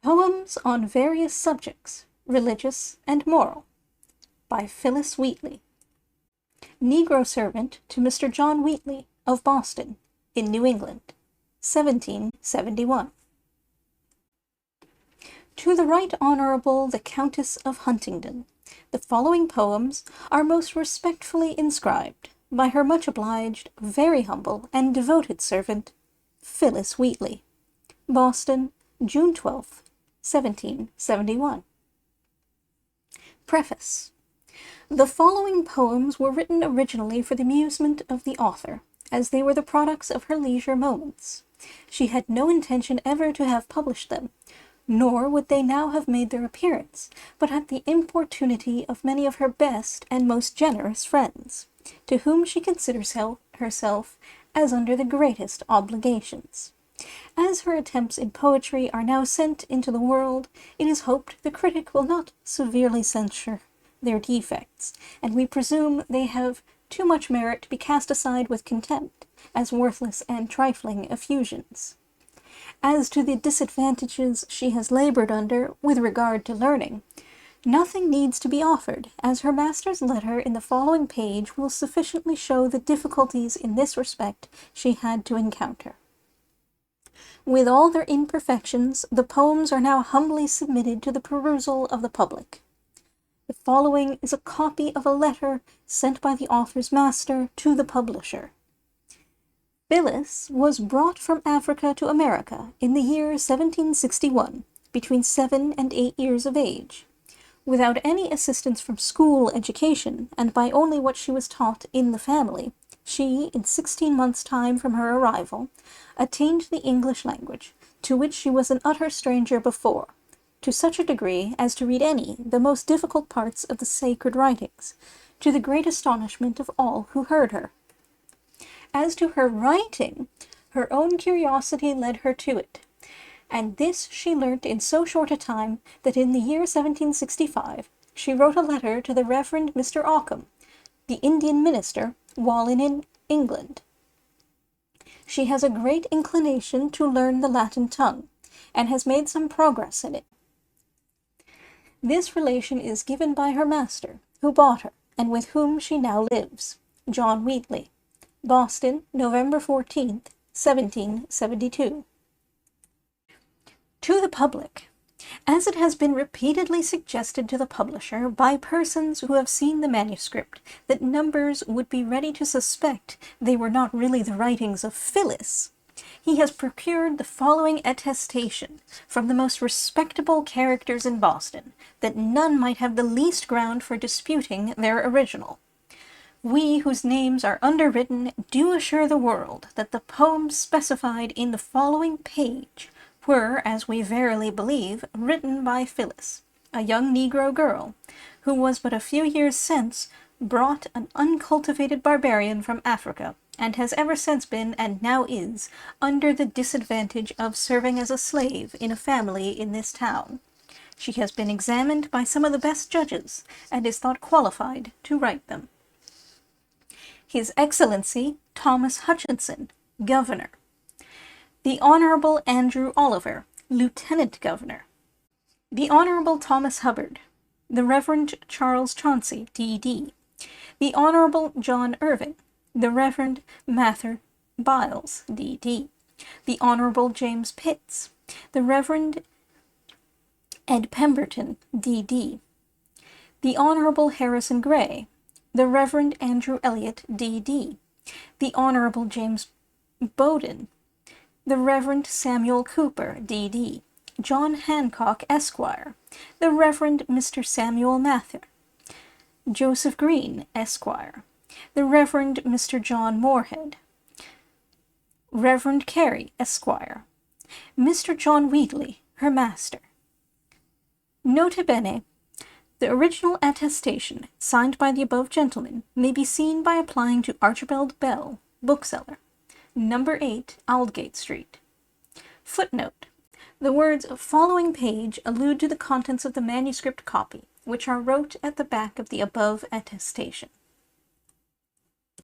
Poems on Various Subjects, Religious and Moral, by Phillis Wheatley. Negro Servant to Mr. John Wheatley of Boston, in New England, 1771. To the Right Honorable the Countess of Huntingdon, the following poems are most respectfully inscribed by her much obliged, very humble, and devoted servant, Phillis Wheatley. Boston, June 12th, 1771. Preface. The following poems were written originally for the amusement of the author, as they were the products of her leisure moments. She had no intention ever to have published them, nor would they now have made their appearance, but at the importunity of many of her best and most generous friends, to whom she considers herself as under the greatest obligations. As her attempts in poetry are now sent into the world, it is hoped the critic will not severely censure their defects, and we presume they have too much merit to be cast aside with contempt, as worthless and trifling effusions. As to the disadvantages she has labored under with regard to learning, nothing needs to be offered, as her master's letter in the following page will sufficiently show the difficulties in this respect she had to encounter. With all their imperfections, the poems are now humbly submitted to the perusal of the public. The following is a copy of a letter sent by the author's master to the publisher. Phillis was brought from Africa to America in the year 1761, between 7 and 8 years of age. Without any assistance from school education, and by only what she was taught in the family, she, in 16 months' time from her arrival, attained the English language, to which she was an utter stranger before, to such a degree as to read the most difficult parts of the sacred writings, to the great astonishment of all who heard her. As to her writing, her own curiosity led her to it, and this she learnt in so short a time that in the year 1765 she wrote a letter to the Reverend Mr. Ockham, the Indian minister, while in England. She has a great inclination to learn the Latin tongue, and has made some progress in it. This relation is given by her master, who bought her, and with whom she now lives, John Wheatley. Boston, November 14th, 1772. To the public. As it has been repeatedly suggested to the publisher by persons who have seen the manuscript that numbers would be ready to suspect they were not really the writings of Phillis, he has procured the following attestation from the most respectable characters in Boston, that none might have the least ground for disputing their original. We, whose names are underwritten, do assure the world that the poems specified in the following page were, as we verily believe, written by Phillis, a young Negro girl, who was but a few years since brought an uncultivated barbarian from Africa, and has ever since been, and now is, under the disadvantage of serving as a slave in a family in this town. She has been examined by some of the best judges, and is thought qualified to write them. His Excellency Thomas Hutchinson, Governor. The Honorable Andrew Oliver, Lieutenant Governor. The Honorable Thomas Hubbard. The Reverend Charles Chauncey, D.D. The Honorable John Irving. The Reverend Mather Biles, D.D. The Honorable James Pitts. The Reverend Ed Pemberton, D.D. The Honorable Harrison Gray. The Reverend Andrew Elliott, D.D. The Honorable James Bowden. The Reverend Samuel Cooper, D.D., John Hancock, Esquire, the Reverend Mr. Samuel Mather, Joseph Green, Esquire, the Reverend Mr. John Moorhead, Reverend Carey, Esquire, Mr. John Wheatley, her master. Nota bene, the original attestation, signed by the above gentleman, may be seen by applying to Archibald Bell, bookseller, Number 8, Aldgate Street. Footnote. The words following page allude to the contents of the manuscript copy, which are wrote at the back of the above attestation.